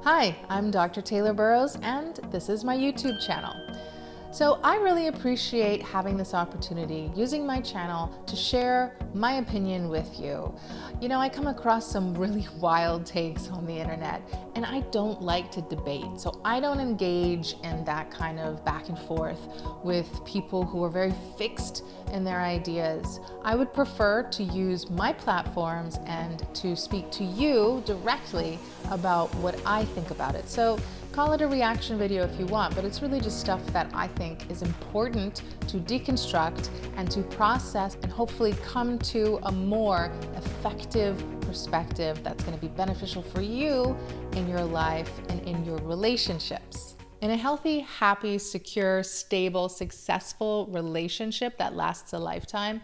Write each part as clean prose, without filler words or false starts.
Hi, I'm Dr. Taylor Burrowes, and this is my YouTube channel. So I really appreciate having this opportunity, using my channel to share my opinion with you. You know, I come across some really wild takes on the internet, and I don't like to debate. So I don't engage in that kind of back and forth with people who are very fixed in their ideas. I would prefer to use my platforms and to speak to you directly about what I think about it. So call it a reaction video if you want, but it's really just stuff that I think is important to deconstruct and to process and hopefully come to a more effective perspective that's going to be beneficial for you in your life and in your relationships. In a healthy, happy, secure, stable, successful relationship that lasts a lifetime,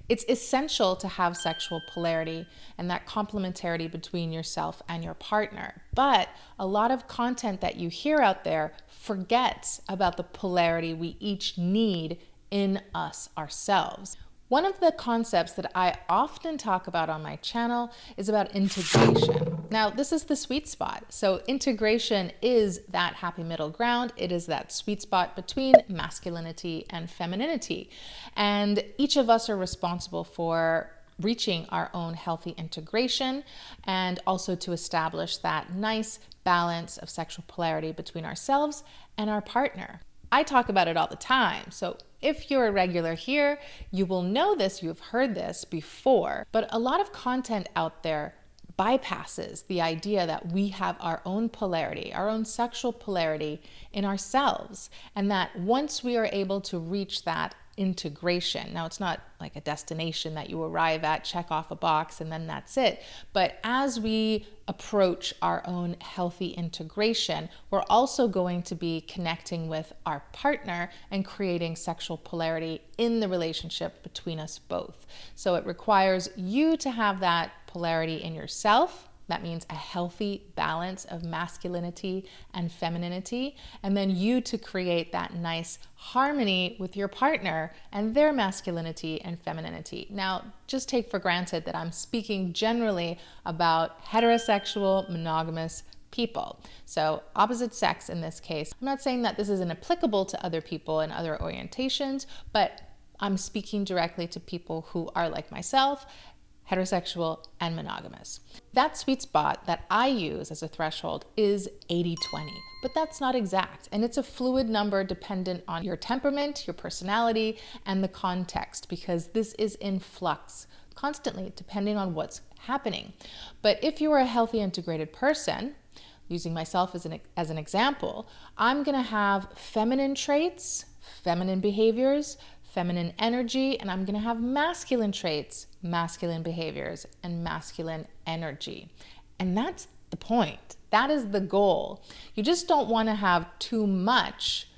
it's essential to have sexual polarity and that complementarity between yourself and your partner. But a lot of content that you hear out there forgets about the polarity we each need in us ourselves. One of the concepts that I often talk about on my channel is about integration. Now, this is the sweet spot. So integration is that happy middle ground. It is that sweet spot between masculinity and femininity. And each of us are responsible for reaching our own healthy integration and also to establish that nice balance of sexual polarity between ourselves and our partner. I talk about it all the time. So if you're a regular here, you will know this, you've heard this before, but a lot of content out there bypasses the idea that we have our own polarity, our own sexual polarity in ourselves, and that once we are able to reach that integration. Now, it's not like a destination that you arrive at, check off a box, and then that's it. But as we approach our own healthy integration, we're also going to be connecting with our partner and creating sexual polarity in the relationship between us both. So it requires you to have that polarity in yourself. That means a healthy balance of masculinity and femininity, and then you to create that nice harmony with your partner and their masculinity and femininity. Now, just take for granted that I'm speaking generally about heterosexual, monogamous people. So opposite sex in this case. I'm not saying that this isn't applicable to other people and other orientations, but I'm speaking directly to people who are like myself, heterosexual and monogamous. That sweet spot that I use as a threshold is 80-20, but that's not exact. And it's a fluid number dependent on your temperament, your personality, and the context, because this is in flux constantly depending on what's happening. But if you are a healthy integrated person, using myself as an example, I'm gonna have feminine traits, feminine behaviors, feminine energy, and I'm gonna have masculine traits, masculine behaviors, and masculine energy. And that's the point. That is the goal. You just don't wanna have too much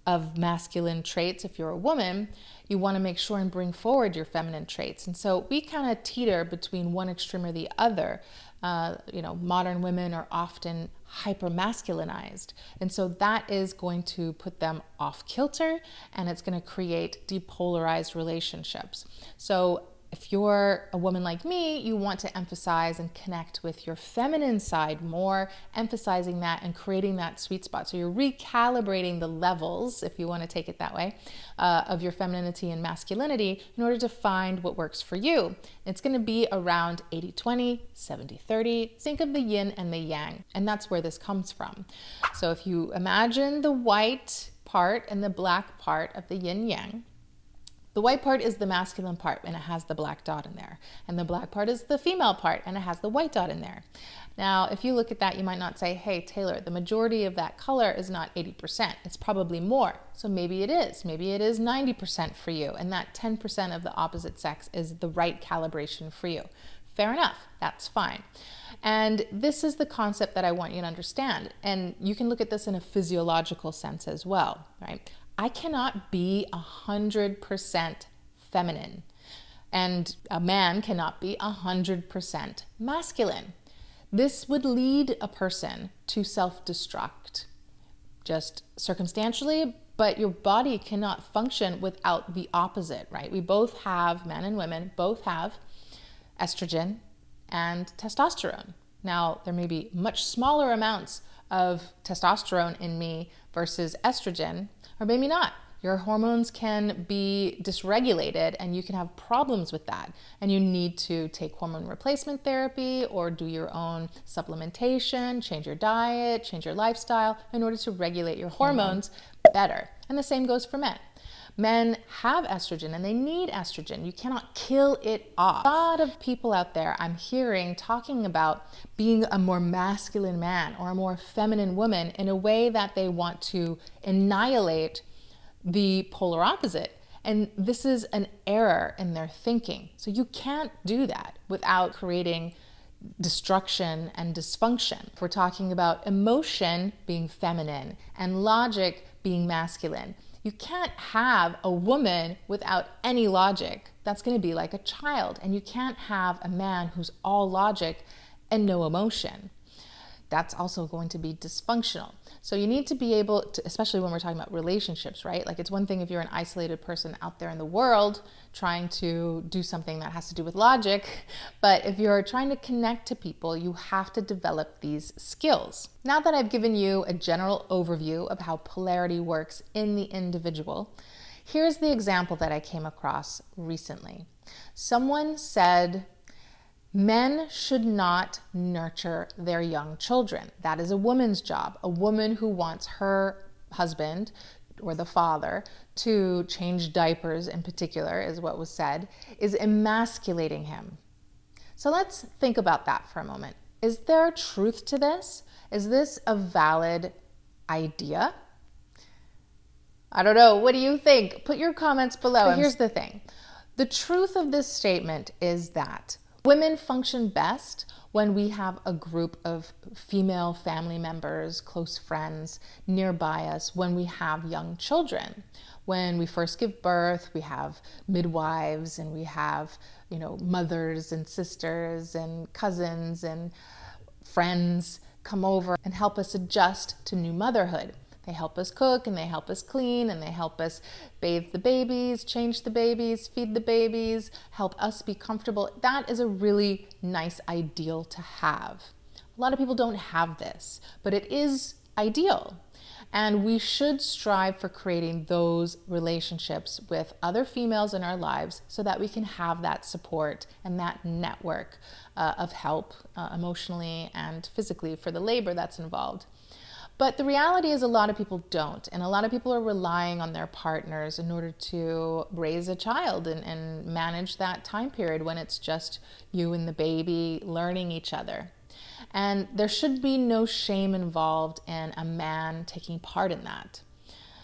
of masculine traits if you're a woman. You wanna make sure and bring forward your feminine traits. And so we kind of teeter between one extreme or the other. Modern women are often hyper-masculinized. And so that is going to put them off kilter, and it's going to create depolarized relationships. So if you're a woman like me, you want to emphasize and connect with your feminine side more, emphasizing that and creating that sweet spot. So you're recalibrating the levels, if you want to take it that way, of your femininity and masculinity in order to find what works for you. It's going to be around 80-20, 70-30. Think of the yin and the yang, and that's where this comes from. So if you imagine the white part and the black part of the yin yang, the white part is the masculine part, and it has the black dot in there. And the black part is the female part, and it has the white dot in there. Now, if you look at that, you might not say, hey, Taylor, the majority of that color is not 80%. It's probably more. So maybe it is. Maybe it is 90% for you, and that 10% of the opposite sex is the right calibration for you. Fair enough. That's fine. And this is the concept that I want you to understand. And you can look at this in a physiological sense as well, right? I cannot be 100% feminine, and a man cannot be 100% masculine. This would lead a person to self-destruct, just circumstantially, but your body cannot function without the opposite, right? We both have, men and women, both have estrogen and testosterone. Now, there may be much smaller amounts of testosterone in me versus estrogen, or maybe not. Your hormones can be dysregulated and you can have problems with that. And you need to take hormone replacement therapy or do your own supplementation, change your diet, change your lifestyle in order to regulate your hormones better. And the same goes for men. Men have estrogen and they need estrogen. You cannot kill it off. A lot of people out there I'm hearing talking about being a more masculine man or a more feminine woman in a way that they want to annihilate the polar opposite. And this is an error in their thinking. So you can't do that without creating destruction and dysfunction. If we're talking about emotion being feminine and logic being masculine, you can't have a woman without any logic. That's going to be like a child. And you can't have a man who's all logic and no emotion. That's also going to be dysfunctional. So you need to be able to, especially when we're talking about relationships, right? Like it's one thing if you're an isolated person out there in the world trying to do something that has to do with logic, but if you're trying to connect to people, you have to develop these skills. Now that I've given you a general overview of how polarity works in the individual, here's the example that I came across recently. Someone said, men should not nurture their young children. That is a woman's job. A woman who wants her husband or the father to change diapers in particular, is what was said, is emasculating him. So let's think about that for a moment. Is there truth to this? Is this a valid idea? I don't know. What do you think? Put your comments below. But here's the thing. The truth of this statement is that women function best when we have a group of female family members, close friends nearby us, when we have young children. When we first give birth, we have midwives and we have, mothers and sisters and cousins and friends come over and help us adjust to new motherhood. They help us cook and they help us clean and they help us bathe the babies, change the babies, feed the babies, help us be comfortable. That is a really nice ideal to have. A lot of people don't have this, but it is ideal. And we should strive for creating those relationships with other females in our lives so that we can have that support and that network of help emotionally and physically for the labor that's involved. But the reality is a lot of people don't, and a lot of people are relying on their partners in order to raise a child and manage that time period when it's just you and the baby learning each other. And there should be no shame involved in a man taking part in that.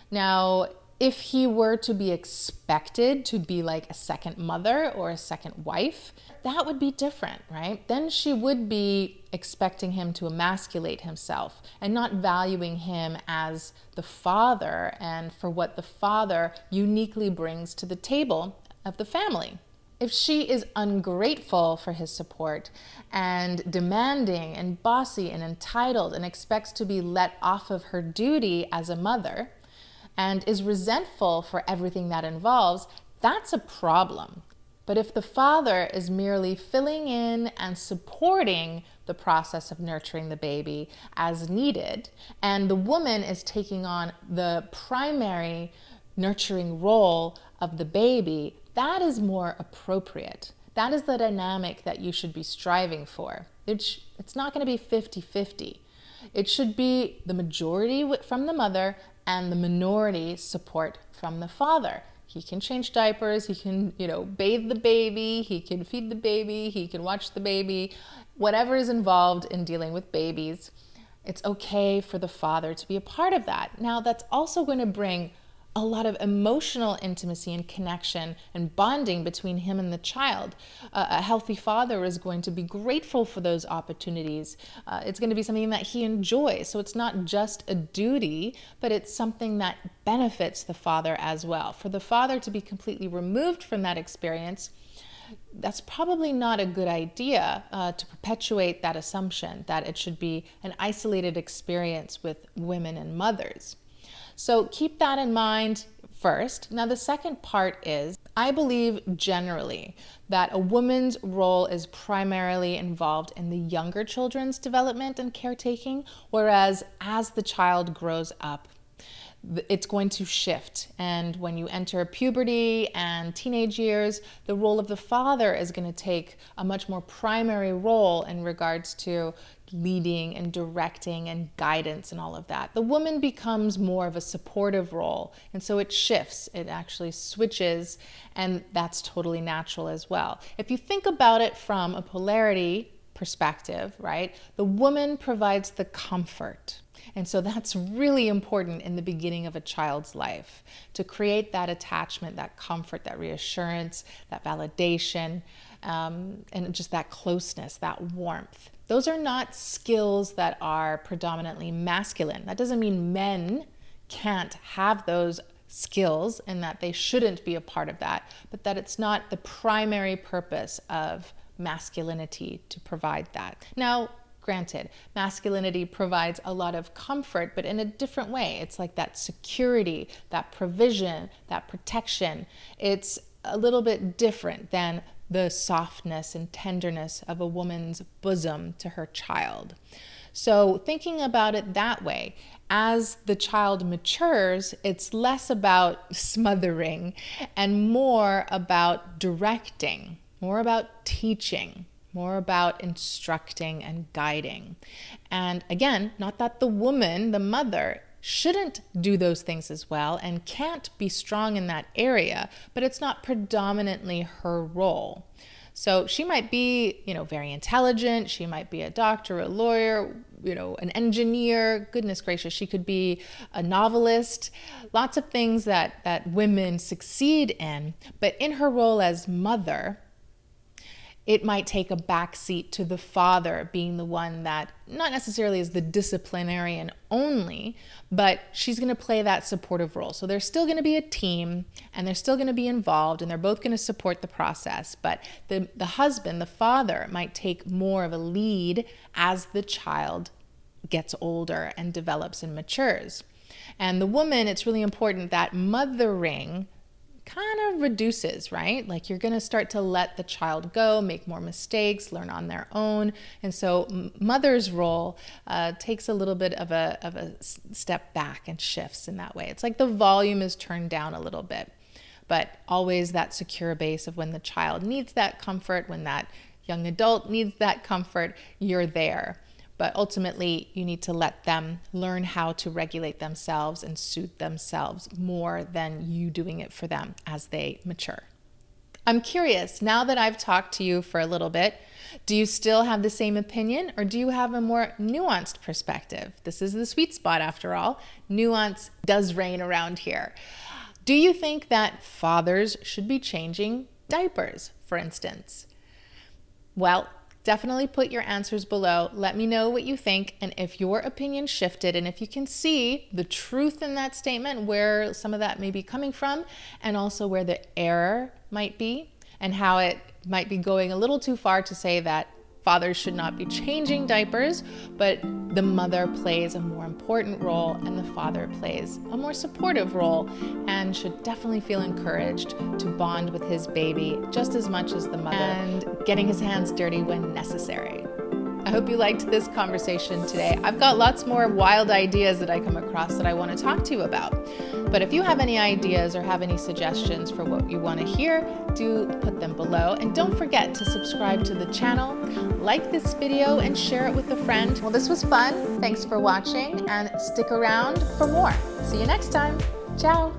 Now, if he were to be expected to be like a second mother or a second wife, that would be different, right? Then she would be expecting him to emasculate himself and not valuing him as the father and for what the father uniquely brings to the table of the family. If she is ungrateful for his support and demanding and bossy and entitled and expects to be let off of her duty as a mother, and is resentful for everything that involves, that's a problem. But if the father is merely filling in and supporting the process of nurturing the baby as needed, and the woman is taking on the primary nurturing role of the baby, that is more appropriate. That is the dynamic that you should be striving for. It's not going to be 50-50. It should be the majority from the mother and the minority support from the father. He can change diapers, he can, bathe the baby, he can feed the baby, he can watch the baby, whatever is involved in dealing with babies. It's okay for the father to be a part of that. Now, that's also going to bring a lot of emotional intimacy and connection and bonding between him and the child. A healthy father is going to be grateful for those opportunities. It's going to be something that he enjoys. So it's not just a duty, but it's something that benefits the father as well. For the father to be completely removed from that experience, that's probably not a good idea to perpetuate that assumption that it should be an isolated experience with women and mothers. So keep that in mind first. Now, the second part is, I believe generally that a woman's role is primarily involved in the younger children's development and caretaking, whereas as the child grows up, it's going to shift. And when you enter puberty and teenage years, the role of the father is going to take a much more primary role in regards to leading and directing and guidance and all of that. The woman becomes more of a supportive role. And so it shifts, it actually switches, and that's totally natural as well. If you think about it from a polarity perspective, right, the woman provides the comfort. And so that's really important in the beginning of a child's life, to create that attachment, that comfort, that reassurance, that validation, and just that closeness, that warmth. Those are not skills that are predominantly masculine. That doesn't mean men can't have those skills and that they shouldn't be a part of that, but that it's not the primary purpose of masculinity to provide that. Now, granted, masculinity provides a lot of comfort, but in a different way. It's like that security, that provision, that protection. It's a little bit different than the softness and tenderness of a woman's bosom to her child. So thinking about it that way, as the child matures, it's less about smothering and more about directing, more about teaching, more about instructing and guiding. And again, not that the woman, the mother, shouldn't do those things as well and can't be strong in that area, but it's not predominantly her role. So she might be, very intelligent. She might be a doctor, a lawyer, an engineer. Goodness gracious, she could be a novelist. Lots of things that women succeed in. But in her role as mother, it might take a backseat to the father being the one that not necessarily is the disciplinarian only, but she's going to play that supportive role. So there's still going to be a team and they're still going to be involved and they're both going to support the process. But the husband, the father, might take more of a lead as the child gets older and develops and matures. And the woman, it's really important that mothering kind of reduces, right? Like you're going to start to let the child go, make more mistakes, learn on their own. And so mother's role takes a little bit of a step back and shifts in that way. It's like the volume is turned down a little bit, but always that secure base of when the child needs that comfort, when that young adult needs that comfort, you're there. But ultimately, you need to let them learn how to regulate themselves and suit themselves more than you doing it for them as they mature. I'm curious, now that I've talked to you for a little bit, do you still have the same opinion or do you have a more nuanced perspective? This is the sweet spot after all. Nuance does reign around here. Do you think that fathers should be changing diapers, for instance? Well, definitely put your answers below. Let me know what you think and if your opinion shifted and if you can see the truth in that statement, where some of that may be coming from, and also where the error might be and how it might be going a little too far to say that fathers should not be changing diapers, but the mother plays a more important role and the father plays a more supportive role and should definitely feel encouraged to bond with his baby just as much as the mother and getting his hands dirty when necessary. I hope you liked this conversation today. I've got lots more wild ideas that I come across that I want to talk to you about. But if you have any ideas or have any suggestions for what you want to hear, do put them below. And don't forget to subscribe to the channel, like this video, and share it with a friend. Well, this was fun. Thanks for watching and stick around for more. See you next time. Ciao.